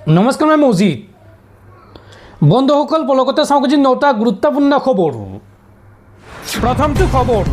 নমস্কাৰ, মই মৌজিদ। বন্ধুসকল, পলকতে চাওঁ আজি 9টা গুৰুত্বপূৰ্ণ খবৰ। প্ৰথমটো খবৰ,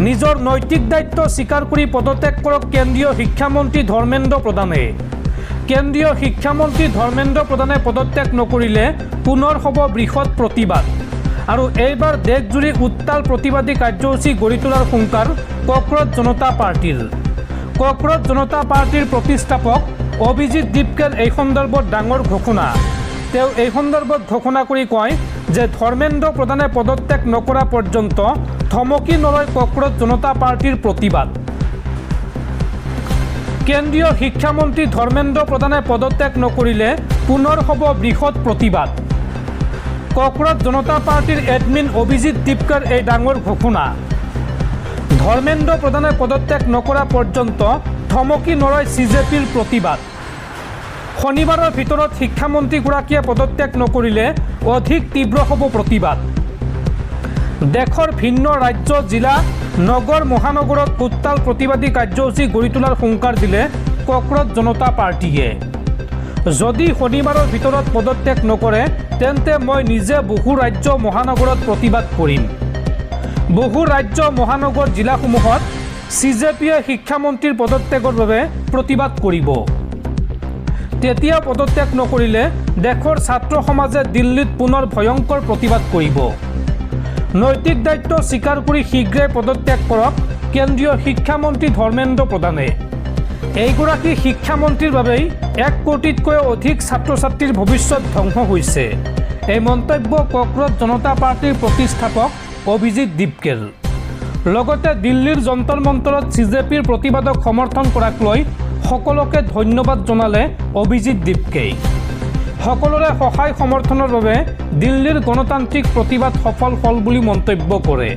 নিজৰ নৈতিক দায়িত্ব স্বীকাৰ কৰি পদত্যাগ কৰক কেন্দ্ৰীয় শিক্ষামন্ত্ৰী ধৰ্মেন্দ্ৰ প্ৰধানে। কেন্দ্ৰীয় শিক্ষামন্ত্ৰী ধৰ্মেন্দ্ৰ প্ৰধানে পদত্যাগ নকৰিলে পুনৰ হ'ব বৃহৎ প্ৰতিবাদ। আৰু এইবাৰ দেশজুৰি উত্তাল প্ৰতিবাদী কাৰ্যসূচী গঢ়ি তোলাৰ হুংকাৰ কক্ৰজ জনতা পাৰ্টীৰ। কক্ৰজ জনতা পাৰ্টীৰ প্ৰতিষ্ঠাপক অভিজিৎ দীপকেৰ এই সন্দৰ্ভত ডাঙৰ ঘোষণা। তেওঁ এই সন্দৰ্ভত ঘোষণা কৰি কয় যে ধৰ্মেন্দ্ৰ প্ৰধানে পদত্যাগ নকৰা পৰ্যন্ত থমকি নৰয় কক্ৰজ জনতা পাৰ্টীৰ প্ৰতিবাদ। কেন্দ্ৰীয় শিক্ষামন্ত্ৰী ধৰ্মেন্দ্ৰ প্ৰধানে পদত্যাগ নকৰিলে পুনৰ হ'ব বৃহৎ প্ৰতিবাদ। কক্ৰজ জনতা পাৰ্টীৰ এডমিন অভিজিৎ দীপকেৰ এই ডাঙৰ ঘোষণা। ধৰ্মেন্দ্ৰ প্ৰধানে পদত্যাগ নকৰা পৰ্যন্ত থমকি নৰয় CJPৰ প্ৰতিবাদ। শনিবাৰৰ ভিতৰত শিক্ষামন্ত্ৰীগৰাকীয়ে পদত্যাগ নকৰিলে অধিক তীব্ৰ হ'ব প্ৰতিবাদ। দেশৰ ভিন্ন ৰাজ্য, জিলা, নগৰ, মহানগৰত উত্তাল প্ৰতিবাদী কাৰ্যসূচী গঢ়ি তোলাৰ হুংকাৰ দিলে কক্ৰজ জনতা পাৰ্টীয়ে। যদি শনিবাৰৰ ভিতৰত পদত্যাগ নকৰে তেন্তে মই নিজে বহু ৰাজ্য, মহানগৰত প্ৰতিবাদ কৰিম। বহু ৰাজ্য, মহানগৰ, জিলাসমূহত CJPয়ে শিক্ষামন্ত্ৰীৰ পদত্যাগৰ বাবে প্ৰতিবাদ কৰিব। তেতিয়া পদত্যাগ নকৰিলে দেশৰ ছাত্ৰ সমাজে দিল্লীত পুনৰ ভয়ংকৰ প্ৰতিবাদ কৰিব। নৈতিক দায়িত্ব স্বীকাৰ কৰি শীঘ্ৰে পদত্যাগ কৰক কেন্দ্ৰীয় শিক্ষামন্ত্ৰী ধৰ্মেন্দ্ৰ প্ৰধানে। এইগৰাকী শিক্ষামন্ত্ৰীৰ বাবেই 1 কোটিতকৈও অধিক ছাত্ৰ ছাত্ৰীৰ ভৱিষ্যত ধ্বংস হৈছে। এই মন্তব্য কক্ৰজ জনতা পাৰ্টীৰ প্ৰতিষ্ঠাপক অভিজিৎ দীপকেৰ। লগতে দিল্লীৰ যন্তৰ মন্তৰত CJPৰ প্ৰতিবাদক সমৰ্থন কৰাক লৈ সকলোকে ধন্যবাদ জনালে অভিজিৎ দীপকেই। সকলোৰে সহায় সমৰ্থনৰ বাবে দিল্লীৰ গণতান্ত্ৰিক প্ৰতিবাদ সফল হ'ল বুলি মন্তব্য কৰে।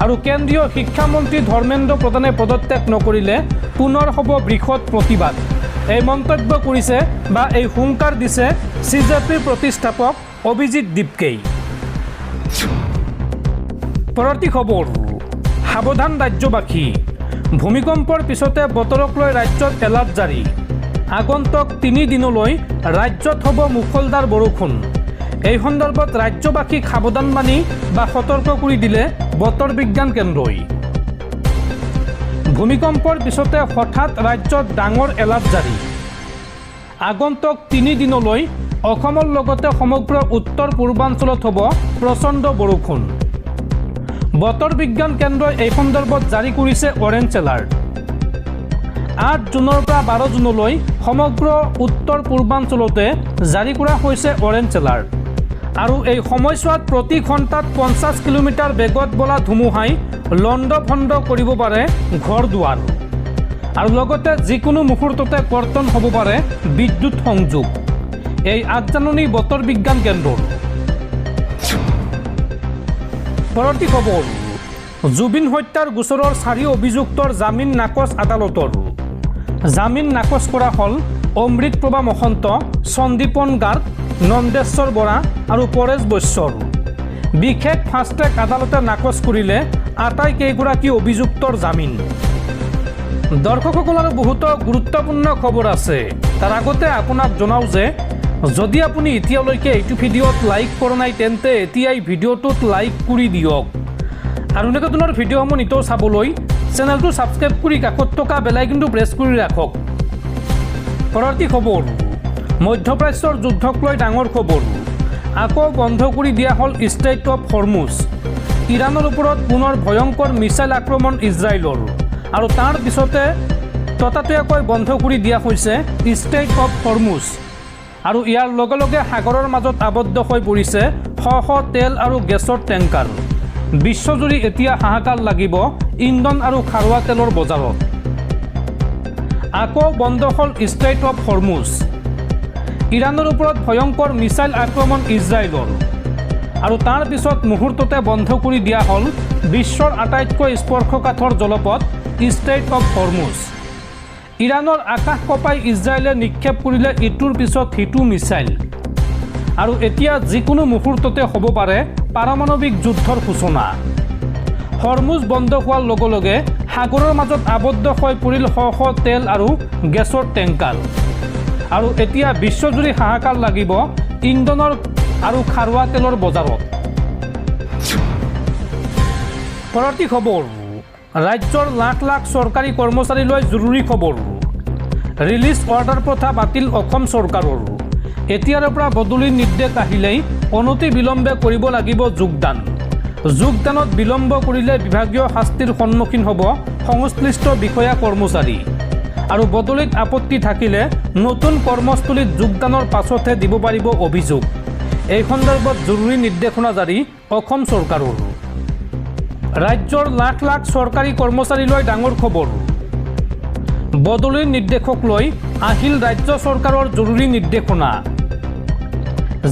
আৰু কেন্দ্ৰীয় শিক্ষামন্ত্ৰী ধৰ্মেন্দ্ৰ প্ৰধানে পদত্যাগ নকৰিলে পুনৰ হ'ব বৃহৎ প্ৰতিবাদ। এই মন্তব্য কৰিছে বা এই হুংকাৰ দিছে CJPৰ প্ৰতিষ্ঠাপক অভিজিৎ দীপকেই। পৰৱৰ্তী খবৰ, সাৱধান ৰাজ্যবাসী। ভূমিকম্পৰ পিছতে বতৰক লৈ ৰাজ্যত এলাৰ্ট জাৰি। আগন্তুক 3 দিনলৈ ৰাজ্যত হ'ব মুষলধাৰ বৰষুণ। এই সন্দৰ্ভত ৰাজ্যবাসীক সাৱধান মানি বা সতৰ্ক কৰি দিলে বতৰ বিজ্ঞান কেন্দ্ৰই। ভূমিকম্পৰ পিছতে হঠাৎ ৰাজ্যত ডাঙৰ এলাৰ্ট জাৰি। আগন্তুক 3 দিনলৈ অসমৰ লগতে সমগ্ৰ উত্তৰ পূৰ্বাঞ্চলত হ'ব প্ৰচণ্ড বৰষুণ। বতৰ বিজ্ঞান কেন্দ্ৰই এই সন্দৰ্ভত জাৰি কৰিছে অৰেঞ্জ এলাৰ্ট। 8 জুনৰ পৰা 12 জুনলৈ সমগ্ৰ উত্তৰ পূৰ্বাঞ্চলতে জাৰি কৰা হৈছে অৰেঞ্জ এলাৰ্ট। আৰু এই সময়ছোৱাত প্ৰতি ঘণ্টাত 50 কিলোমিটাৰ বেগত বলা ধুমুহাই লণ্ড ভণ্ড কৰিব পাৰে ঘৰ দুৱাৰ। আৰু লগতে যিকোনো মুহূৰ্ততে কৰ্তন হ'ব পাৰে বিদ্যুৎ সংযোগ। এই আগজাননী বতৰ বিজ্ঞান কেন্দ্ৰৰ। পৰৱৰ্তী খবৰ, জুবিন হত্যাৰ গোচৰৰ 4 অভিযুক্তৰ জামিন নাকচ আদালতৰ। জামিন নাকচ কৰা হ'ল অমৃতপ্ৰভা মহন্ত, সন্দীপন গাৰ্গ, নন্দেশ্বৰ বৰা আৰু পৰেশ বৈশ্যৰ। বিশেষ ফাষ্ট ট্ৰেক আদালতে নাকচ কৰিলে আটাইকেইগৰাকী অভিযুক্তৰ জামিন। দৰ্শকসকল, আৰু বহুতো গুৰুত্বপূৰ্ণ খবৰ আছে। তাৰ আগতে আপোনাক জনাওঁ যে যদি আপুনি এতিয়ালৈকে এইটো ভিডিঅ'ত লাইক কৰা নাই তেন্তে এতিয়াই ভিডিঅ'টোত লাইক কৰি দিয়ক। আৰু এনেকুৱা ধৰণৰ ভিডিঅ'সমূহ নিতৌ চাবলৈ চেনেলটো ছাবস্ক্ৰাইব কৰি কাষত থকা বেল আইকনটো প্ৰেছ কৰি ৰাখক। পৰৱৰ্তী খবৰ, মধ্যপ্ৰাচ্যৰ যুদ্ধক লৈ ডাঙৰ খবৰ। আকৌ বন্ধ কৰি দিয়া হ'ল ষ্ট্ৰেইট অৱ হৰমুজ। ইৰাণৰ ওপৰত পুনৰ ভয়ংকৰ মিছাইল আক্ৰমণ ইজৰাইলৰ। আৰু তাৰ পিছতে ততাতৈয়াকৈ বন্ধ কৰি দিয়া হৈছে ষ্ট্ৰেইট অৱ হৰমুজ। আৰু ইয়াৰ লগে লগে সাগৰৰ মাজত আবদ্ধ হৈ পৰিছে শ তেল আৰু গেছৰ টেংকাৰ। বিশ্বজুৰি এতিয়া হাহাকাৰ লাগিব ইন্ধন আৰু খাৰুৱা তেলৰ বজাৰত। আকৌ বন্ধ হ'ল ষ্ট্ৰেইট অৱ হৰমুজ। ইৰাণৰ ওপৰত ভয়ংকৰ মিছাইল আক্ৰমণ ইজৰাইলৰ। আৰু তাৰ পিছত মুহূৰ্ততে বন্ধ কৰি দিয়া হ'ল বিশ্বৰ আটাইতকৈ স্পৰ্শকাতৰ জলপথ ষ্ট্ৰেইট অৱ হৰমুজ। ইৰাণৰ আকাশ কঁপাই ইজৰাইলে নিক্ষেপ কৰিলে ইটোৰ পিছত সিটো মিছাইল। আৰু এতিয়া যিকোনো মুহূৰ্ততে হ'ব পাৰে পাৰমাণৱিক যুদ্ধৰ সূচনা। হৰমুজ বন্ধ হোৱাৰ লগে লগে সাগৰৰ মাজত আবদ্ধ হৈ পৰিল শ তেল আৰু গেছৰ টেংকাৰ। আৰু এতিয়া বিশ্বজুৰি হাহাকাৰ লাগিব ইন্ধনৰ আৰু খাৰুৱা তেলৰ বজাৰত। পৰৱৰ্তী খবৰ, ৰাজ্যৰ লাখ লাখ চৰকাৰী কৰ্মচাৰীলৈ জৰুৰী খবৰ। ৰিলিজ অৰ্ডাৰ প্ৰথা বাতিল অসম চৰকাৰৰ। এতিয়াৰ পৰা বদলিৰ নিৰ্দেশ আহিলেই অনতি বিলম্বে কৰিব লাগিব যোগদান। যোগদানত বিলম্ব কৰিলে বিভাগীয় শাস্তিৰ সন্মুখীন হ'ব সংশ্লিষ্ট বিষয়া কৰ্মচাৰী। আৰু বদলিত আপত্তি থাকিলে নতুন কৰ্মস্থলীত যোগদানৰ পাছতহে দিব পাৰিব অভিযোগ। এই সন্দৰ্ভত জৰুৰী নিৰ্দেশনা জাৰি অসম চৰকাৰৰ। ৰাজ্যৰ লাখ লাখ চৰকাৰী কৰ্মচাৰীলৈ ডাঙৰ খবৰ। বদলিৰ নিৰ্দেশক লৈ আহিল ৰাজ্য চৰকাৰৰ জৰুৰী নিৰ্দেশনা।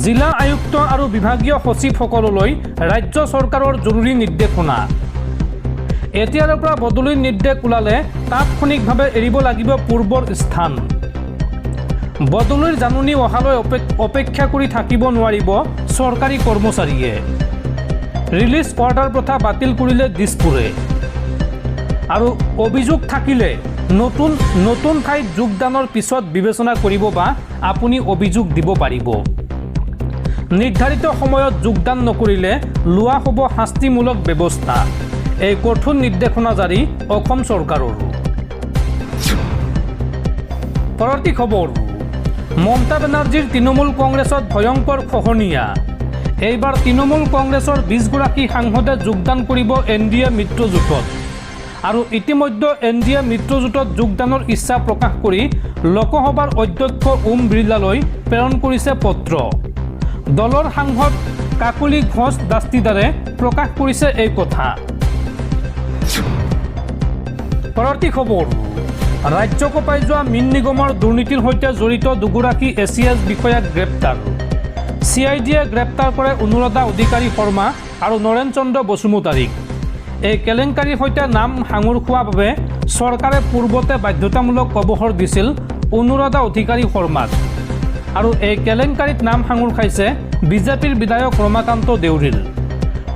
জিলা আয়ুক্ত আৰু বিভাগীয় সচিবসকললৈ ৰাজ্য চৰকাৰৰ জৰুৰী নিৰ্দেশনা। এতিয়াৰ পৰা বদলিৰ নিৰ্দেশ ওলালে তাৎক্ষণিকভাৱে এৰিব লাগিব পূৰ্বৰ স্থান। বদলিৰ জাননী অহালৈ অপেক্ষা কৰি থাকিব নোৱাৰিব চৰকাৰী কৰ্মচাৰীয়ে। ৰিলিজ অৰ্ডাৰ প্ৰথা বাতিল কৰিলে দিছপুৰে। আৰু অভিযোগ থাকিলে নতুন ঠাইত যোগদানৰ পিছত বিবেচনা কৰিব বা আপুনি অভিযোগ দিব পাৰিব। নিৰ্ধাৰিত সময়ত যোগদান নকৰিলে লোৱা হ'ব শাস্তিমূলক ব্যৱস্থা। এই কঠোৰ নিৰ্দেশনা জাৰি অসম চৰকাৰৰ। পৰৱৰ্তী খবৰ, মমতা বেনাৰ্জীৰ তৃণমূল কংগ্ৰেছত ভয়ংকৰ খহনীয়া। এইবাৰ তৃণমূল কংগ্ৰেছৰ 20 গৰাকী সাংসদে যোগদান কৰিব NDA মিত্ৰজোঁটত। আৰু ইতিমধ্যে NDA মিত্ৰজোঁটত যোগদানৰ ইচ্ছা প্ৰকাশ কৰি লোকসভাৰ অধ্যক্ষ ওম বিৰলালৈ প্ৰেৰণ কৰিছে পত্ৰ। দলৰ সাংসদ কাকলি ঘোষ দাস্তিদাৰে প্ৰকাশ কৰিছে এই কথা। পৰৱৰ্তী খবৰ, ৰাজ্য কঁপাই যোৱা মীন নিগমৰ দুৰ্নীতিৰ সৈতে জড়িত দুগৰাকী ACS বিষয়াক গ্ৰেপ্তাৰ। CIDয়ে গ্ৰেপ্তাৰ কৰে অনুৰাধা অধিকাৰী শৰ্মা আৰু নৰেন চন্দ্ৰ বসুমতাৰীক। এই কেলেংকাৰীৰ সৈতে নাম সাঙুৰ খোৱাৰ বাবে চৰকাৰে পূৰ্বতে বাধ্যতামূলক অৱসৰ দিছিল অনুৰাধা অধিকাৰী শৰ্মাক। আৰু এই কেলেংকাৰীত নাম সাঙুৰ খাইছে বিজেপিৰ বিধায়ক ৰমাকান্ত দেউৰীৰ।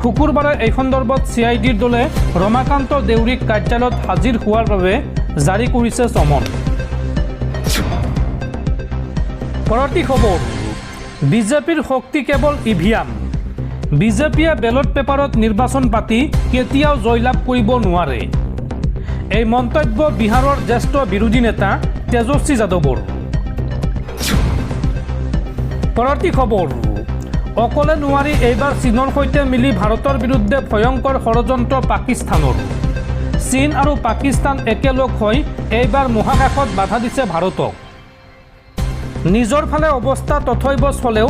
শুকুৰবাৰে এই সন্দৰ্ভত CIDৰ দলে ৰমাকান্ত দেউৰীক কাৰ্যালয়ত হাজিৰ হোৱাৰ বাবে জাৰি কৰিছে চমন। পৰৱৰ্তী খবৰ, বিজেপিৰ শক্তি কেৱল EVM। বিজেপিয়ে বেলট পেপাৰত নিৰ্বাচন পাতি কেতিয়াও জয়লাভ কৰিব নোৱাৰে। এই মন্তব্য বিহাৰৰ জ্যেষ্ঠ বিৰোধী নেতা তেজস্বী যাদৱৰ। পৰৱৰ্তী খবৰ, অকলে নোৱাৰি এইবাৰ চীনৰ সৈতে মিলি ভাৰতৰ বিৰুদ্ধে ভয়ংকৰ ষড়যন্ত্ৰ পাকিস্তানৰ। চীন আৰু পাকিস্তান একেলগ হৈ এইবাৰ মহাকাশত বাধা দিছে ভাৰতক। নিজৰ ফালে অৱস্থা তথৈবচ হ'লেও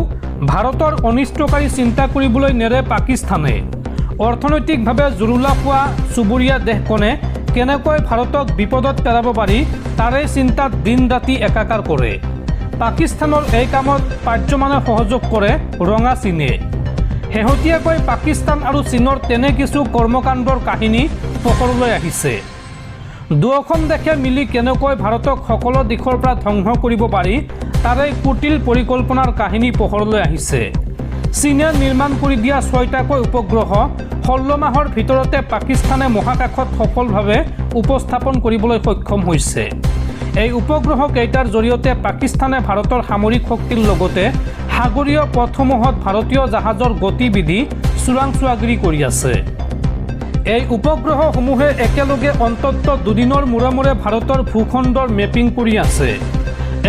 ভাৰতৰ অনিষ্টকাৰী চিন্তা কৰিবলৈ নেৰে পাকিস্তানে। অৰ্থনৈতিকভাৱে জুৰুলা হোৱা চুবুৰীয়া দেশখনে কেনেকৈ ভাৰতক বিপদত পেলাব পাৰি তাৰে চিন্তাত দিন ৰাতি একাকাৰ কৰে। পাকিস্তানৰ এই কামত পাৰ্যমানে সহযোগ কৰে ৰঙা চীনে। শেহতীয়াকৈ পাকিস্তান আৰু চীনৰ তেনে কিছু কৰ্মকাণ্ডৰ কাহিনী পোহৰলৈ আহিছে। দুয়োখন দেশে মিলি কেনেকৈ ভাৰতক সকলো দিশৰ পৰা ধ্বংস কৰিব পাৰি তাৰে কুটিল পৰিকল্পনাৰ কাহিনী পোহৰলৈ আহিছে। চীনে নিৰ্মাণ কৰি দিয়া 6টাকৈ উপগ্ৰহ 16 মাহৰ ভিতৰতে পাকিস্তানে মহাকাশত সফলভাৱে উপস্থাপন কৰিবলৈ সক্ষম হৈছে। এই উপগ্ৰহ কেইটাৰ জৰিয়তে পাকিস্তানে ভাৰতৰ সামৰিক শক্তিৰ লগতে সাগৰীয় পথসমূহত ভাৰতীয় জাহাজৰ গতিবিধি চোৰাংচোৱাগিৰি কৰি আছে। এই উপগ্ৰহসমূহে একেলগে অন্ততঃ 2 দিনৰ মূৰে মূৰে ভাৰতৰ ভূখণ্ডৰ মেপিং কৰি আছে।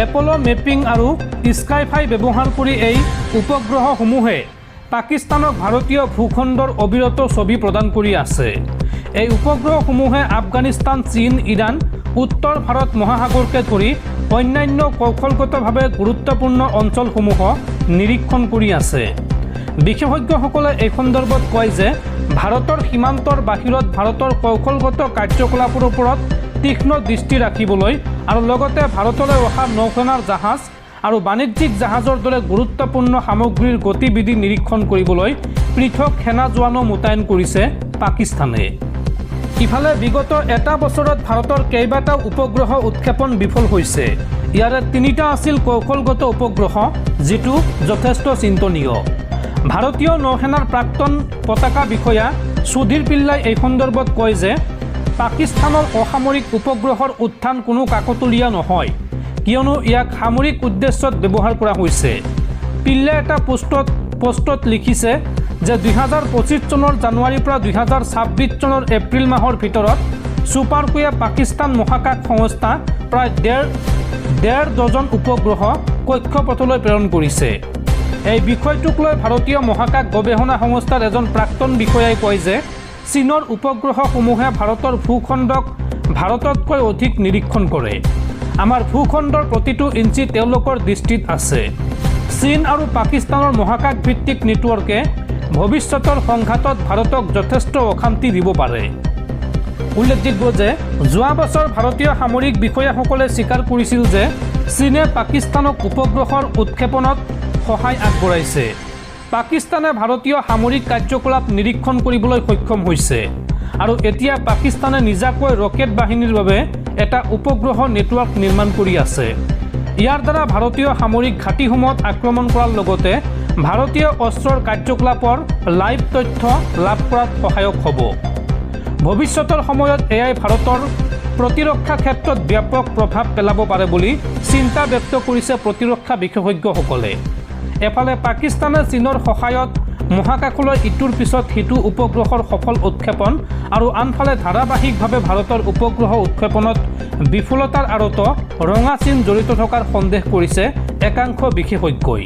এপলো মেপিং আৰু স্কাইফাই ব্যৱহাৰ কৰি এই উপগ্ৰহসমূহে পাকিস্তানক ভাৰতীয় ভূখণ্ডৰ অবিৰত ছবি প্ৰদান কৰি আছে। এই উপগ্ৰহসমূহে আফগানিস্তান, চীন, ইৰাণ, উত্তৰ ভাৰত মহাসাগৰকে ধৰি অন্যান্য কৌশলগতভাৱে গুৰুত্বপূৰ্ণ অঞ্চলসমূহক নিৰীক্ষণ কৰি আছে। বিশেষজ্ঞসকলে এই সন্দৰ্ভত কয় যে ভাৰতৰ সীমান্তৰ বাহিৰত ভাৰতৰ কৌশলগত কাৰ্যকলাপৰ ওপৰত তীক্ষ্ণ দৃষ্টি ৰাখিবলৈ আৰু লগতে ভাৰতলৈ অহা নৌসেনাৰ জাহাজ আৰু বাণিজ্যিক জাহাজৰ দৰে গুৰুত্বপূৰ্ণ সামগ্ৰীৰ গতিবিধি নিৰীক্ষণ কৰিবলৈ পৃথক সেনা জোৱানো মোতায়েন কৰিছে পাকিস্তানে। ইফালে বিগত এটা বছৰত ভাৰতৰ কেইবাটাও উপগ্ৰহ উৎক্ষেপণ বিফল হৈছে। ইয়াৰে 3টা আছিল কৌশলগত উপগ্ৰহ, যিটো যথেষ্ট চিন্তনীয়। ভাৰতীয় নৌসেনাৰ প্ৰাক্তন পতাকা বিষয়া সুধীৰ পিল্লাই এই সন্দৰ্ভত কয় যে পাকিস্তানৰ অসামৰিক উপগ্ৰহৰ উত্থান কোনো কাকতলীয়া নহয়। কিয়নো ইয়াক সামৰিক উদ্দেশ্যত ব্যৱহাৰ কৰা হৈছে। পিল্লাই এটা পোষ্টত লিখিছে যে 2025 চনৰ জানুৱাৰীৰ পৰা 2026 চনৰ এপ্ৰিল মাহৰ ভিতৰত ছুপাৰকুৱে পাকিস্তান মহাকাশ সংস্থা প্ৰায় ডেৰ ডজন উপগ্ৰহ কক্ষপথলৈ প্ৰেৰণ কৰিছে। এই বিষয়টোক লৈ ভাৰতীয় মহাকাশ গৱেষণা সংস্থাৰ এজন প্ৰাক্তন বিষয়াই কয় যে চীনৰ উপগ্ৰহসমূহে ভাৰতৰ ভূখণ্ডক ভাৰততকৈ অধিক নিৰীক্ষণ কৰে। আমাৰ ভূখণ্ডৰ প্ৰতিটো ইঞ্চি তেওঁলোকৰ দৃষ্টিত আছে। চীন আৰু পাকিস্তানৰ মহাকাশ ভিত্তিক নেটৱৰ্কে ভৱিষ্যতৰ সংঘাতত ভাৰতক যথেষ্ট অশান্তি দিব পাৰে। উল্লেখযোগ্য যে যোৱা বছৰ ভাৰতীয় সামৰিক বিষয়াসকলে স্বীকাৰ কৰিছিল যে চীনে পাকিস্তানক উপগ্ৰহৰ উৎক্ষেপণত সহায় আগবঢ়াইছে। পাকিস্তানে ভাৰতীয় সামৰিক কাৰ্যকলাপ নিৰীক্ষণ কৰিবলৈ সক্ষম হৈছে আৰু এতিয়া পাকিস্তানে নিজাকৈ ৰকেট বাহিনীৰ বাবে এটা উপগ্ৰহ নেটৱৰ্ক নিৰ্মাণ কৰি আছে। ইয়াৰ দ্বাৰা ভাৰতীয় সামৰিক ঘাটিসমূহত আক্ৰমণ কৰাৰ লগতে ভাৰতীয় অস্ত্ৰৰ কাৰ্যকলাপৰ লাইভ তথ্য লাভ কৰাত সহায়ক হ'ব। ভৱিষ্যতৰ সময়ত এয়াই ভাৰতৰ প্ৰতিৰক্ষা ক্ষেত্ৰত ব্যাপক প্ৰভাৱ পেলাব পাৰে বুলি চিন্তা ব্যক্ত কৰিছে প্ৰতিৰক্ষা বিশেষজ্ঞসকলে। এফালে পাকিস্তানে চীনৰ সহায়ত মহাকাশলৈ ইটোৰ পিছত সিটো উপগ্ৰহৰ সফল উৎক্ষেপণ আৰু আনফালে ধাৰাবাহিকভাৱে ভাৰতৰ উপগ্ৰহ উৎক্ষেপণত বিফলতাৰ আঁৰত ৰঙা চীন জড়িত থকাৰ সন্দেহ কৰিছে একাংশ বিশেষজ্ঞই।